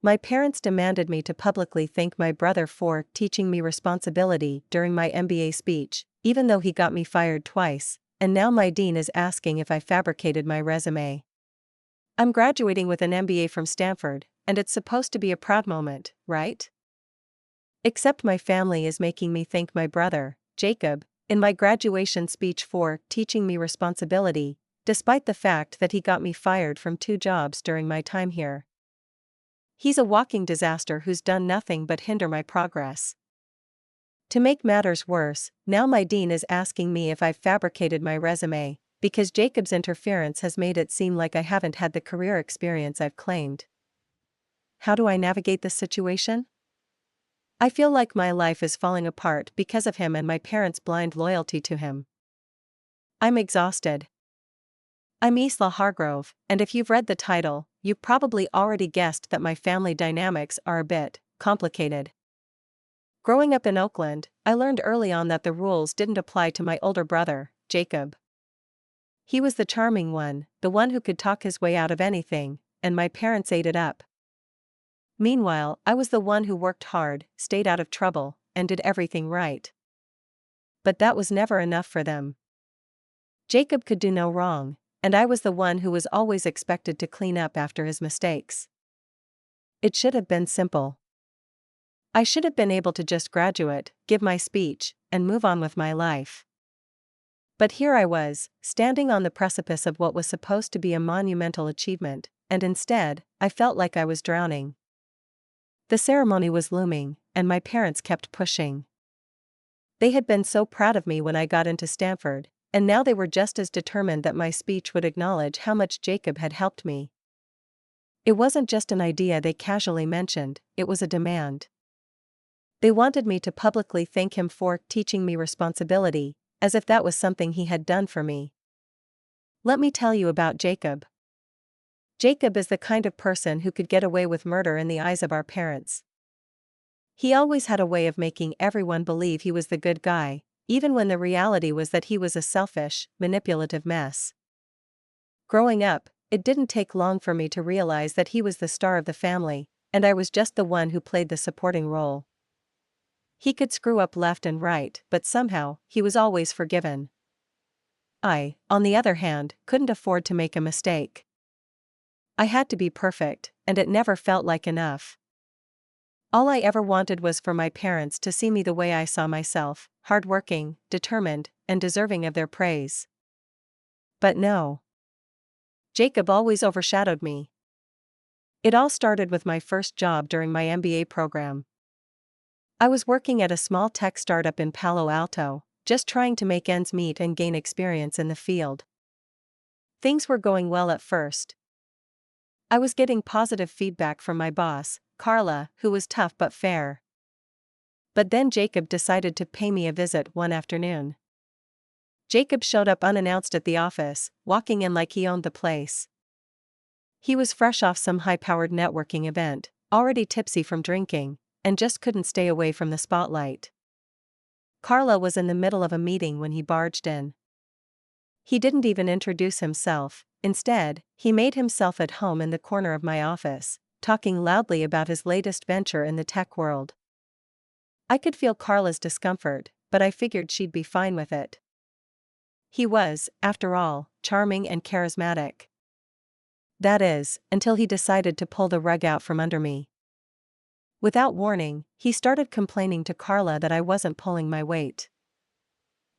My parents demanded me to publicly thank my brother for teaching me responsibility during my MBA speech, even though he got me fired twice, and now my dean is asking if I fabricated my resume. I'm graduating with an MBA from Stanford, and it's supposed to be a proud moment, right? Except my family is making me thank my brother, Jacob, in my graduation speech for teaching me responsibility, despite the fact that he got me fired from 2 jobs during my time here. He's a walking disaster who's done nothing but hinder my progress. To make matters worse, now my dean is asking me if I've fabricated my resume, because Jacob's interference has made it seem like I haven't had the career experience I've claimed. How do I navigate this situation? I feel like my life is falling apart because of him and my parents' blind loyalty to him. I'm exhausted. I'm Isla Hargrove, and if you've read the title, you've probably already guessed that my family dynamics are a bit complicated. Growing up in Oakland, I learned early on that the rules didn't apply to my older brother, Jacob. He was the charming one, the one who could talk his way out of anything, and my parents ate it up. Meanwhile, I was the one who worked hard, stayed out of trouble, and did everything right. But that was never enough for them. Jacob could do no wrong, and I was the one who was always expected to clean up after his mistakes. It should have been simple. I should have been able to just graduate, give my speech, and move on with my life. But here I was, standing on the precipice of what was supposed to be a monumental achievement, and instead, I felt like I was drowning. The ceremony was looming, and my parents kept pushing. They had been so proud of me when I got into Stanford, and now they were just as determined that my speech would acknowledge how much Jacob had helped me. It wasn't just an idea they casually mentioned, it was a demand. They wanted me to publicly thank him for teaching me responsibility, as if that was something he had done for me. Let me tell you about Jacob. Jacob is the kind of person who could get away with murder in the eyes of our parents. He always had a way of making everyone believe he was the good guy, even when the reality was that he was a selfish, manipulative mess. Growing up, it didn't take long for me to realize that he was the star of the family, and I was just the one who played the supporting role. He could screw up left and right, but somehow, he was always forgiven. I, on the other hand, couldn't afford to make a mistake. I had to be perfect, and it never felt like enough. All I ever wanted was for my parents to see me the way I saw myself, hardworking, determined, and deserving of their praise. But no. Jacob always overshadowed me. It all started with my first job during my MBA program. I was working at a small tech startup in Palo Alto, just trying to make ends meet and gain experience in the field. Things were going well at first. I was getting positive feedback from my boss, Carla, who was tough but fair. But then Jacob decided to pay me a visit one afternoon. Jacob showed up unannounced at the office, walking in like he owned the place. He was fresh off some high-powered networking event, already tipsy from drinking, and just couldn't stay away from the spotlight. Carla was in the middle of a meeting when he barged in. He didn't even introduce himself. Instead, he made himself at home in the corner of my office, talking loudly about his latest venture in the tech world. I could feel Carla's discomfort, but I figured she'd be fine with it. He was, after all, charming and charismatic. That is, until he decided to pull the rug out from under me. Without warning, he started complaining to Carla that I wasn't pulling my weight.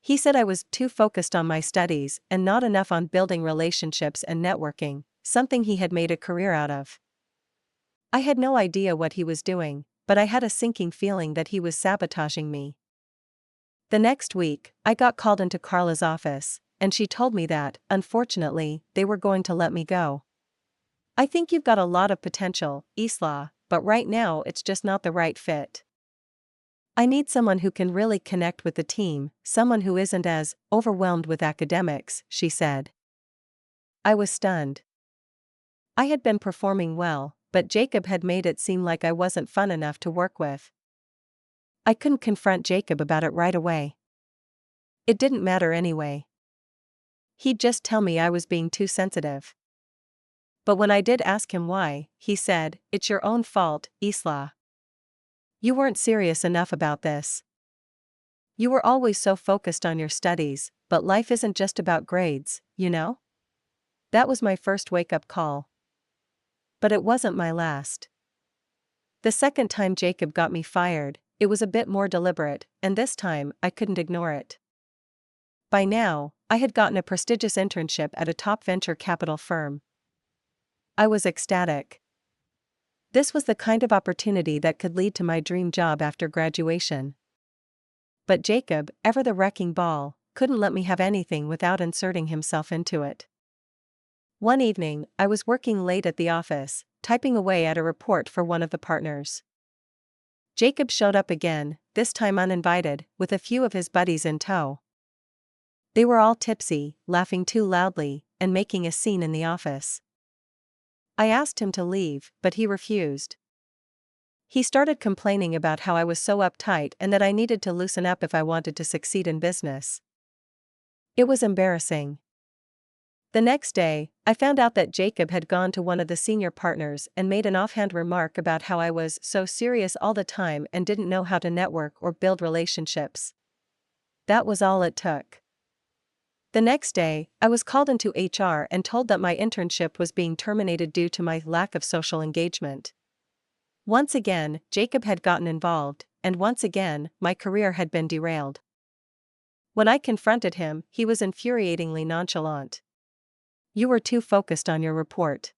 He said I was too focused on my studies and not enough on building relationships and networking, something he had made a career out of. I had no idea what he was doing, but I had a sinking feeling that he was sabotaging me. The next week, I got called into Carla's office, and she told me that, unfortunately, they were going to let me go. I think you've got a lot of potential, Isla, but right now it's just not the right fit. I need someone who can really connect with the team, someone who isn't as overwhelmed with academics, she said. I was stunned. I had been performing well, but Jacob had made it seem like I wasn't fun enough to work with. I couldn't confront Jacob about it right away. It didn't matter anyway. He'd just tell me I was being too sensitive. But when I did ask him why, he said, "It's your own fault, Isla. You weren't serious enough about this. You were always so focused on your studies, but life isn't just about grades, you know?" That was my first wake-up call. But it wasn't my last. The second time Jacob got me fired, it was a bit more deliberate, and this time, I couldn't ignore it. By now, I had gotten a prestigious internship at a top venture capital firm. I was ecstatic. This was the kind of opportunity that could lead to my dream job after graduation. But Jacob, ever the wrecking ball, couldn't let me have anything without inserting himself into it. One evening, I was working late at the office, typing away at a report for one of the partners. Jacob showed up again, this time uninvited, with a few of his buddies in tow. They were all tipsy, laughing too loudly, and making a scene in the office. I asked him to leave, but he refused. He started complaining about how I was so uptight and that I needed to loosen up if I wanted to succeed in business. It was embarrassing. The next day, I found out that Jacob had gone to one of the senior partners and made an offhand remark about how I was so serious all the time and didn't know how to network or build relationships. That was all it took. The next day, I was called into HR and told that my internship was being terminated due to my lack of social engagement. Once again, Jacob had gotten involved, and once again, my career had been derailed. When I confronted him, he was infuriatingly nonchalant. "You were too focused on your report.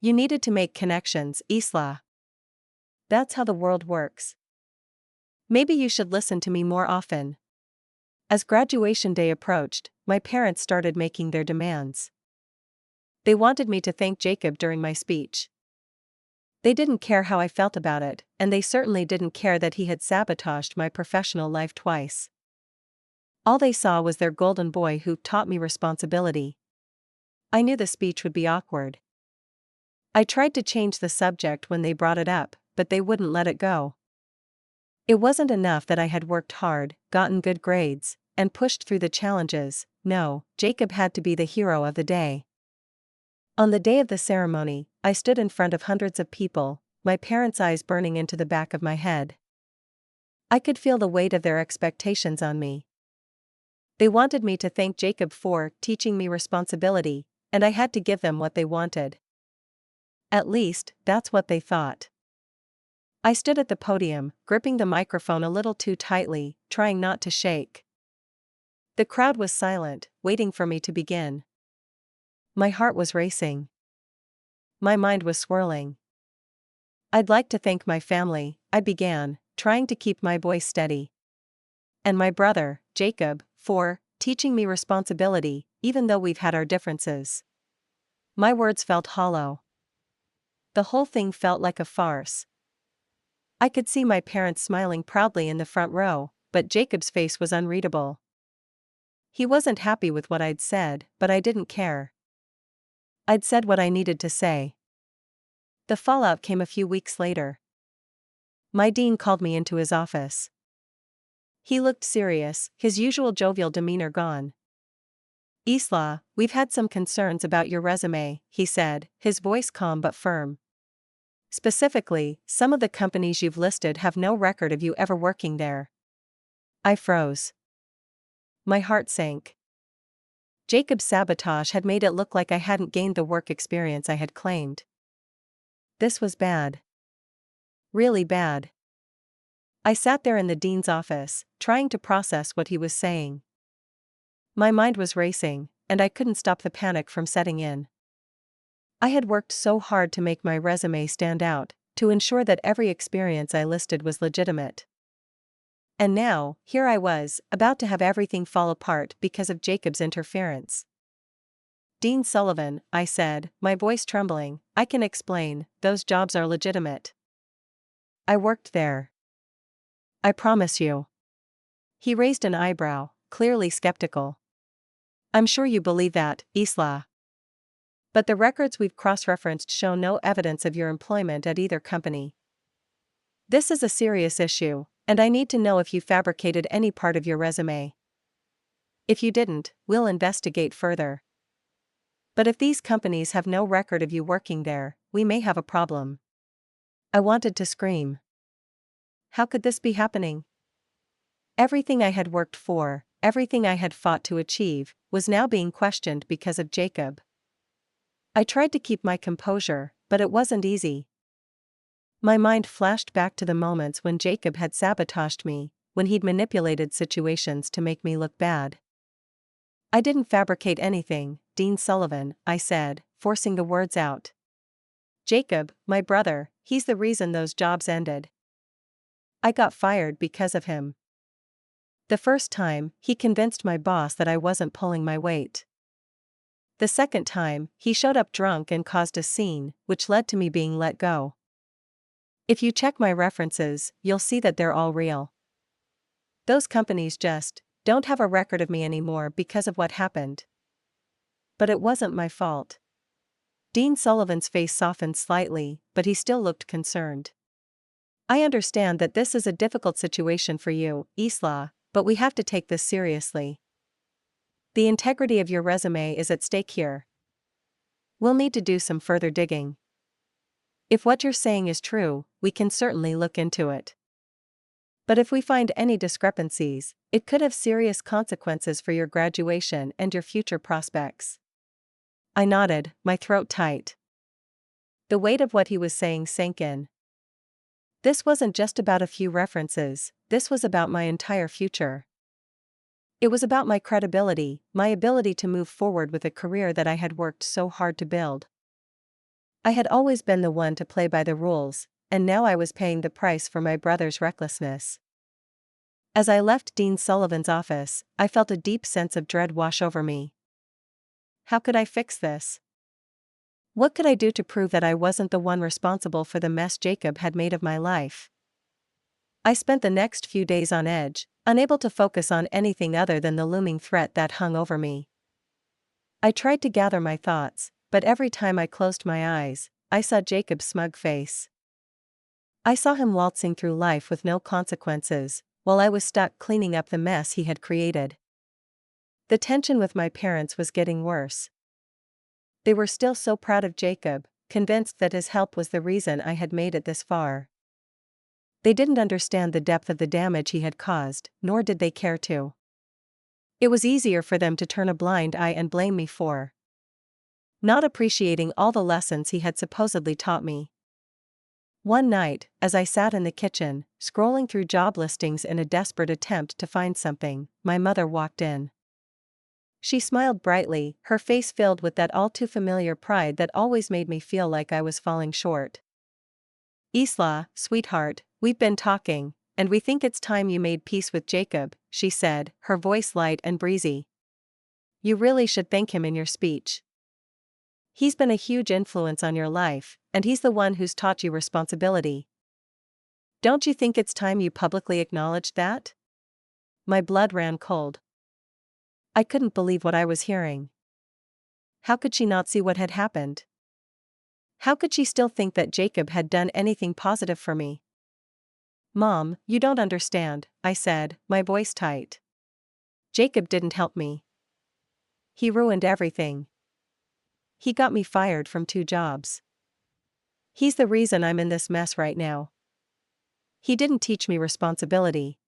You needed to make connections, Isla. That's how the world works. Maybe you should listen to me more often." As graduation day approached, my parents started making their demands. They wanted me to thank Jacob during my speech. They didn't care how I felt about it, and they certainly didn't care that he had sabotaged my professional life twice. All they saw was their golden boy who taught me responsibility. I knew the speech would be awkward. I tried to change the subject when they brought it up, but they wouldn't let it go. It wasn't enough that I had worked hard, gotten good grades, and pushed through the challenges. No, Jacob had to be the hero of the day. On the day of the ceremony, I stood in front of hundreds of people, my parents' eyes burning into the back of my head. I could feel the weight of their expectations on me. They wanted me to thank Jacob for teaching me responsibility, and I had to give them what they wanted. At least, that's what they thought. I stood at the podium, gripping the microphone a little too tightly, trying not to shake. The crowd was silent, waiting for me to begin. My heart was racing. My mind was swirling. "I'd like to thank my family," I began, trying to keep my voice steady. "And my brother, Jacob, for teaching me responsibility, even though we've had our differences." My words felt hollow. The whole thing felt like a farce. I could see my parents smiling proudly in the front row, but Jacob's face was unreadable. He wasn't happy with what I'd said, but I didn't care. I'd said what I needed to say. The fallout came a few weeks later. My dean called me into his office. He looked serious, his usual jovial demeanor gone. "Isla, we've had some concerns about your resume," he said, his voice calm but firm. "Specifically, some of the companies you've listed have no record of you ever working there." I froze. My heart sank. Jacob's sabotage had made it look like I hadn't gained the work experience I had claimed. This was bad. Really bad. I sat there in the dean's office, trying to process what he was saying. My mind was racing, and I couldn't stop the panic from setting in. I had worked so hard to make my resume stand out, to ensure that every experience I listed was legitimate. And now, here I was, about to have everything fall apart because of Jacob's interference. "Dean Sullivan," I said, my voice trembling, "I can explain, those jobs are legitimate. I worked there. I promise you." He raised an eyebrow, clearly skeptical. "I'm sure you believe that, Isla. But the records we've cross-referenced show no evidence of your employment at either company. This is a serious issue, and I need to know if you fabricated any part of your resume. If you didn't, we'll investigate further." But if these companies have no record of you working there, we may have a problem. I wanted to scream. How could this be happening? Everything I had worked for, everything I had fought to achieve, was now being questioned because of Jacob. I tried to keep my composure, but it wasn't easy. My mind flashed back to the moments when Jacob had sabotaged me, when he'd manipulated situations to make me look bad. I didn't fabricate anything, Dean Sullivan, I said, forcing the words out. Jacob, my brother, he's the reason those jobs ended. I got fired because of him. The first time, he convinced my boss that I wasn't pulling my weight. The second time, he showed up drunk and caused a scene, which led to me being let go. If you check my references, you'll see that they're all real. Those companies just don't have a record of me anymore because of what happened. But it wasn't my fault. Dean Sullivan's face softened slightly, but he still looked concerned. I understand that this is a difficult situation for you, Isla, but we have to take this seriously. The integrity of your resume is at stake here. We'll need to do some further digging. If what you're saying is true, we can certainly look into it. But if we find any discrepancies, it could have serious consequences for your graduation and your future prospects. I nodded, my throat tight. The weight of what he was saying sank in. This wasn't just about a few references, this was about my entire future. It was about my credibility, my ability to move forward with a career that I had worked so hard to build. I had always been the one to play by the rules, and now I was paying the price for my brother's recklessness. As I left Dean Sullivan's office, I felt a deep sense of dread wash over me. How could I fix this? What could I do to prove that I wasn't the one responsible for the mess Jacob had made of my life? I spent the next few days on edge, unable to focus on anything other than the looming threat that hung over me. I tried to gather my thoughts, but every time I closed my eyes, I saw Jacob's smug face. I saw him waltzing through life with no consequences, while I was stuck cleaning up the mess he had created. The tension with my parents was getting worse. They were still so proud of Jacob, convinced that his help was the reason I had made it this far. They didn't understand the depth of the damage he had caused, nor did they care to. It was easier for them to turn a blind eye and blame me for not appreciating all the lessons he had supposedly taught me. One night, as I sat in the kitchen, scrolling through job listings in a desperate attempt to find something, my mother walked in. She smiled brightly, her face filled with that all-too-familiar pride that always made me feel like I was falling short. Isla, sweetheart, we've been talking, and we think it's time you made peace with Jacob, she said, her voice light and breezy. You really should thank him in your speech. He's been a huge influence on your life, and he's the one who's taught you responsibility. Don't you think it's time you publicly acknowledged that? My blood ran cold. I couldn't believe what I was hearing. How could she not see what had happened? How could she still think that Jacob had done anything positive for me? Mom, you don't understand, I said, my voice tight. Jacob didn't help me. He ruined everything. He got me fired from 2 jobs. He's the reason I'm in this mess right now. He didn't teach me responsibility.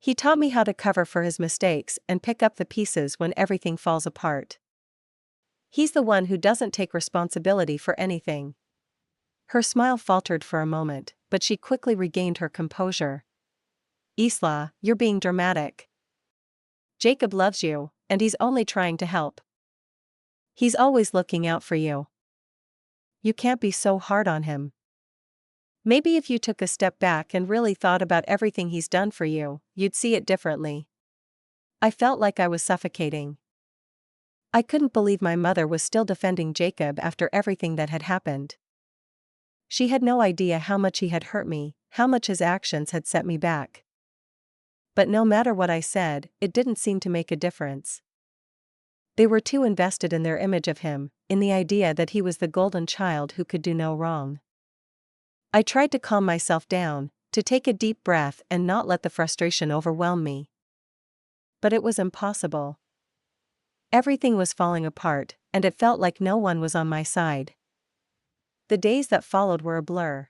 He taught me how to cover for his mistakes and pick up the pieces when everything falls apart. He's the one who doesn't take responsibility for anything. Her smile faltered for a moment, but she quickly regained her composure. Isla, you're being dramatic. Jacob loves you, and he's only trying to help. He's always looking out for you. You can't be so hard on him. Maybe if you took a step back and really thought about everything he's done for you, you'd see it differently. I felt like I was suffocating. I couldn't believe my mother was still defending Jacob after everything that had happened. She had no idea how much he had hurt me, how much his actions had set me back. But no matter what I said, it didn't seem to make a difference. They were too invested in their image of him, in the idea that he was the golden child who could do no wrong. I tried to calm myself down, to take a deep breath and not let the frustration overwhelm me. But it was impossible. Everything was falling apart, and it felt like no one was on my side. The days that followed were a blur.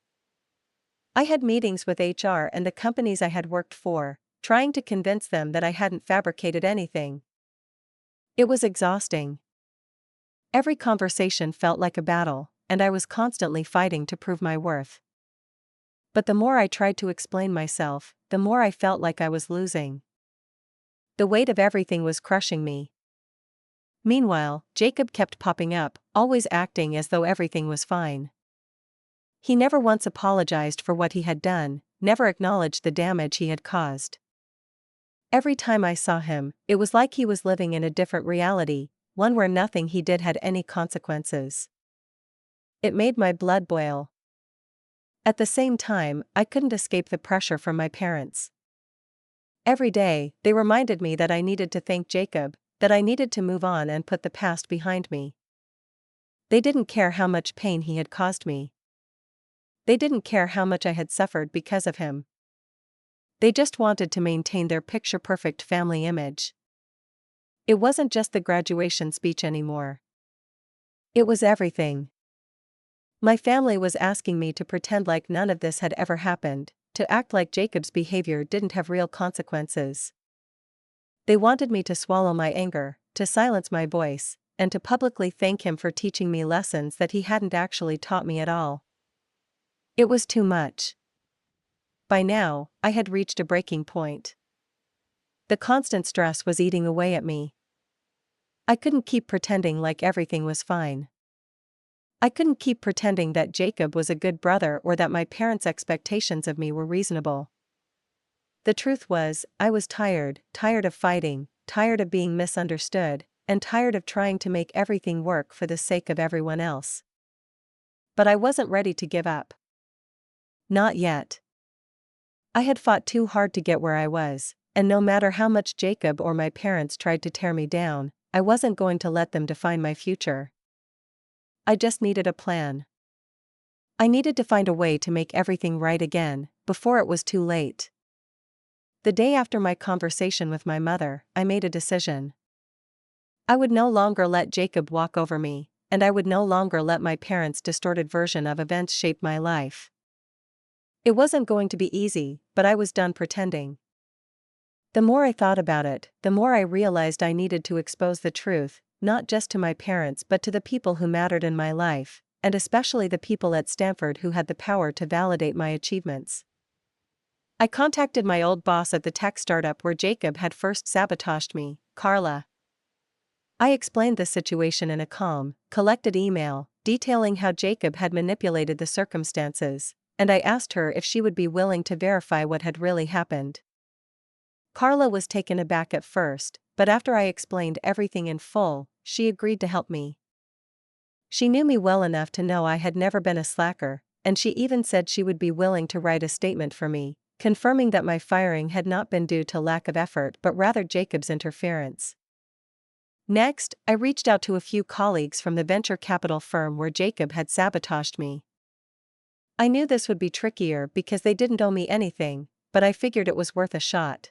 I had meetings with HR and the companies I had worked for, trying to convince them that I hadn't fabricated anything. It was exhausting. Every conversation felt like a battle, and I was constantly fighting to prove my worth. But the more I tried to explain myself, the more I felt like I was losing. The weight of everything was crushing me. Meanwhile, Jacob kept popping up, always acting as though everything was fine. He never once apologized for what he had done, never acknowledged the damage he had caused. Every time I saw him, it was like he was living in a different reality, one where nothing he did had any consequences. It made my blood boil. At the same time, I couldn't escape the pressure from my parents. Every day, they reminded me that I needed to thank Jacob, that I needed to move on and put the past behind me. They didn't care how much pain he had caused me. They didn't care how much I had suffered because of him. They just wanted to maintain their picture-perfect family image. It wasn't just the graduation speech anymore. It was everything. My family was asking me to pretend like none of this had ever happened, to act like Jacob's behavior didn't have real consequences. They wanted me to swallow my anger, to silence my voice, and to publicly thank him for teaching me lessons that he hadn't actually taught me at all. It was too much. By now, I had reached a breaking point. The constant stress was eating away at me. I couldn't keep pretending like everything was fine. I couldn't keep pretending that Jacob was a good brother or that my parents' expectations of me were reasonable. The truth was, I was tired of fighting, tired of being misunderstood, and tired of trying to make everything work for the sake of everyone else. But I wasn't ready to give up. Not yet. I had fought too hard to get where I was, and no matter how much Jacob or my parents tried to tear me down, I wasn't going to let them define my future. I just needed a plan. I needed to find a way to make everything right again, before it was too late. The day after my conversation with my mother, I made a decision. I would no longer let Jacob walk over me, and I would no longer let my parents' distorted version of events shape my life. It wasn't going to be easy, but I was done pretending. The more I thought about it, the more I realized I needed to expose the truth, not just to my parents but to the people who mattered in my life, and especially the people at Stanford who had the power to validate my achievements. I contacted my old boss at the tech startup where Jacob had first sabotaged me, Carla. I explained the situation in a calm, collected email, detailing how Jacob had manipulated the circumstances, and I asked her if she would be willing to verify what had really happened. Carla was taken aback at first, but after I explained everything in full, she agreed to help me. She knew me well enough to know I had never been a slacker, and she even said she would be willing to write a statement for me, confirming that my firing had not been due to lack of effort but rather Jacob's interference. Next, I reached out to a few colleagues from the venture capital firm where Jacob had sabotaged me. I knew this would be trickier because they didn't owe me anything, but I figured it was worth a shot.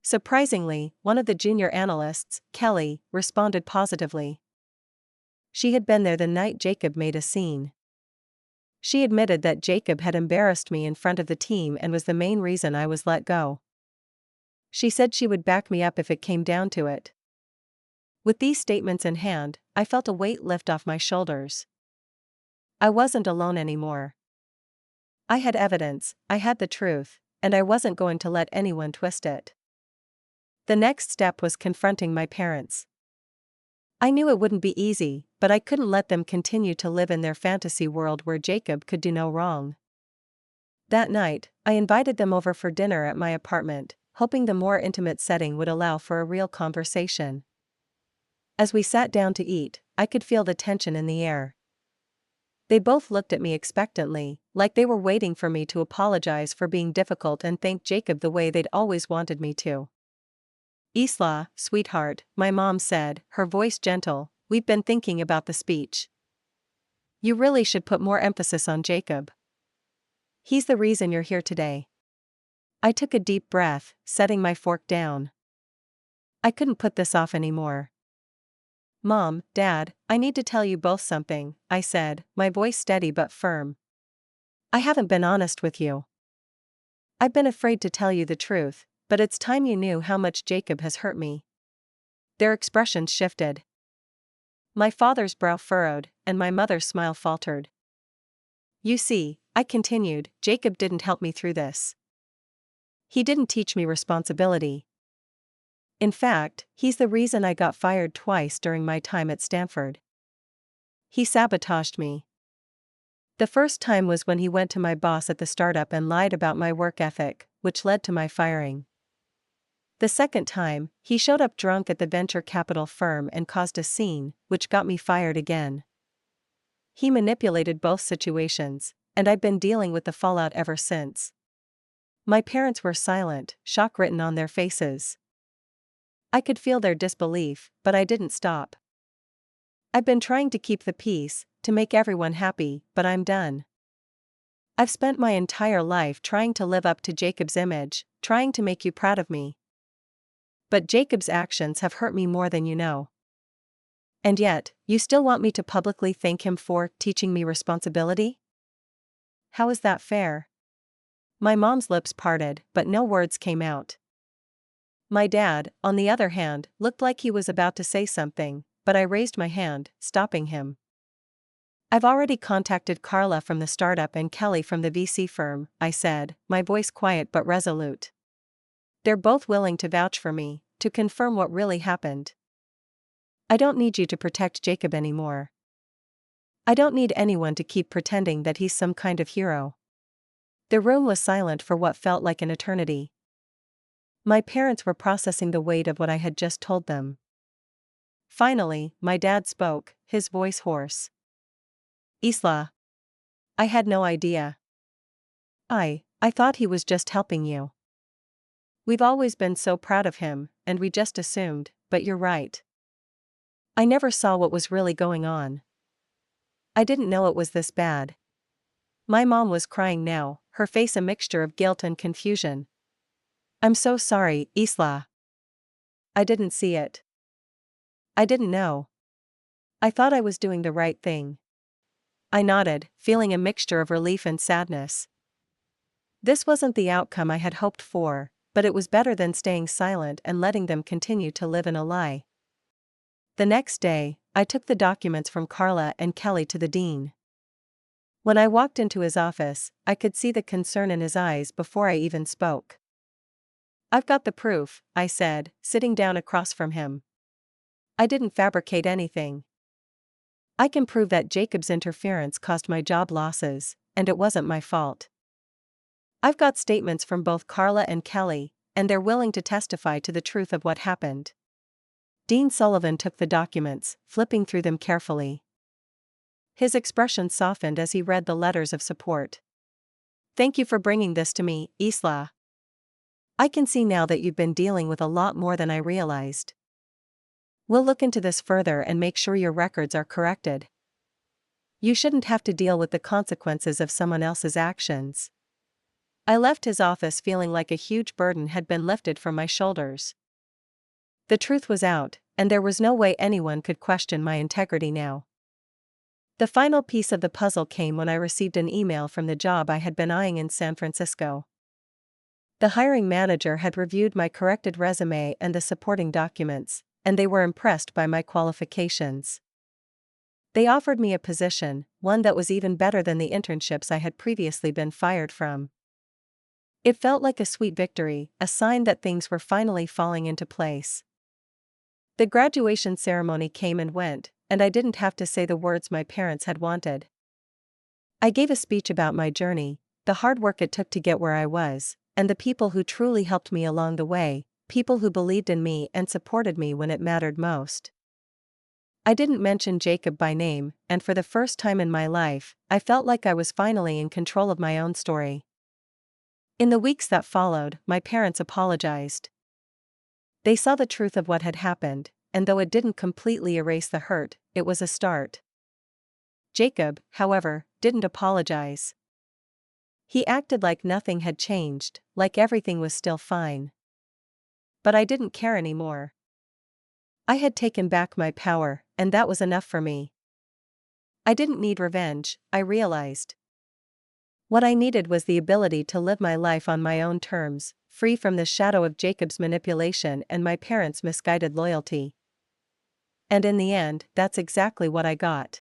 Surprisingly, one of the junior analysts, Kelly, responded positively. She had been there the night Jacob made a scene. She admitted that Jacob had embarrassed me in front of the team and was the main reason I was let go. She said she would back me up if it came down to it. With these statements in hand, I felt a weight lift off my shoulders. I wasn't alone anymore. I had evidence, I had the truth, and I wasn't going to let anyone twist it. The next step was confronting my parents. I knew it wouldn't be easy, but I couldn't let them continue to live in their fantasy world where Jacob could do no wrong. That night, I invited them over for dinner at my apartment, hoping the more intimate setting would allow for a real conversation. As we sat down to eat, I could feel the tension in the air. They both looked at me expectantly, like they were waiting for me to apologize for being difficult and thank Jacob the way they'd always wanted me to. "Isla, sweetheart," my mom said, her voice gentle, "we've been thinking about the speech. You really should put more emphasis on Jacob. He's the reason you're here today." I took a deep breath, setting my fork down. I couldn't put this off anymore. Mom, Dad, I need to tell you both something, I said, my voice steady but firm. I haven't been honest with you. I've been afraid to tell you the truth, but it's time you knew how much Jacob has hurt me. Their expressions shifted. My father's brow furrowed, and my mother's smile faltered. You see, I continued, Jacob didn't help me through this. He didn't teach me responsibility. In fact, he's the reason I got fired twice during my time at Stanford. He sabotaged me. The first time was when he went to my boss at the startup and lied about my work ethic, which led to my firing. The second time, he showed up drunk at the venture capital firm and caused a scene, which got me fired again. He manipulated both situations, and I've been dealing with the fallout ever since. My parents were silent, shock written on their faces. I could feel their disbelief, but I didn't stop. I've been trying to keep the peace, to make everyone happy, but I'm done. I've spent my entire life trying to live up to Jacob's image, trying to make you proud of me. But Jacob's actions have hurt me more than you know. And yet, you still want me to publicly thank him for teaching me responsibility? How is that fair? My mom's lips parted, but no words came out. My dad, on the other hand, looked like he was about to say something, but I raised my hand, stopping him. I've already contacted Carla from the startup and Kelly from the VC firm, I said, my voice quiet but resolute. They're both willing to vouch for me, to confirm what really happened. I don't need you to protect Jacob anymore. I don't need anyone to keep pretending that he's some kind of hero. The room was silent for what felt like an eternity. My parents were processing the weight of what I had just told them. Finally, my dad spoke, his voice hoarse. Isla. I had no idea. I thought he was just helping you. We've always been so proud of him, and we just assumed, but you're right. I never saw what was really going on. I didn't know it was this bad. My mom was crying now, her face a mixture of guilt and confusion. I'm so sorry, Isla. I didn't see it. I didn't know. I thought I was doing the right thing. I nodded, feeling a mixture of relief and sadness. This wasn't the outcome I had hoped for, but it was better than staying silent and letting them continue to live in a lie. The next day, I took the documents from Carla and Kelly to the dean. When I walked into his office, I could see the concern in his eyes before I even spoke. I've got the proof, I said, sitting down across from him. I didn't fabricate anything. I can prove that Jacob's interference caused my job losses, and it wasn't my fault. I've got statements from both Carla and Kelly, and they're willing to testify to the truth of what happened. Dean Sullivan took the documents, flipping through them carefully. His expression softened as he read the letters of support. Thank you for bringing this to me, Isla. I can see now that you've been dealing with a lot more than I realized. We'll look into this further and make sure your records are corrected. You shouldn't have to deal with the consequences of someone else's actions. I left his office feeling like a huge burden had been lifted from my shoulders. The truth was out, and there was no way anyone could question my integrity now. The final piece of the puzzle came when I received an email from the job I had been eyeing in San Francisco. The hiring manager had reviewed my corrected resume and the supporting documents, and they were impressed by my qualifications. They offered me a position, one that was even better than the internships I had previously been fired from. It felt like a sweet victory, a sign that things were finally falling into place. The graduation ceremony came and went, and I didn't have to say the words my parents had wanted. I gave a speech about my journey, the hard work it took to get where I was, and the people who truly helped me along the way, people who believed in me and supported me when it mattered most. I didn't mention Jacob by name, and for the first time in my life, I felt like I was finally in control of my own story. In the weeks that followed, my parents apologized. They saw the truth of what had happened, and though it didn't completely erase the hurt, it was a start. Jacob, however, didn't apologize. He acted like nothing had changed, like everything was still fine. But I didn't care anymore. I had taken back my power, and that was enough for me. I didn't need revenge, I realized. What I needed was the ability to live my life on my own terms, free from the shadow of Jacob's manipulation and my parents' misguided loyalty. And in the end, that's exactly what I got.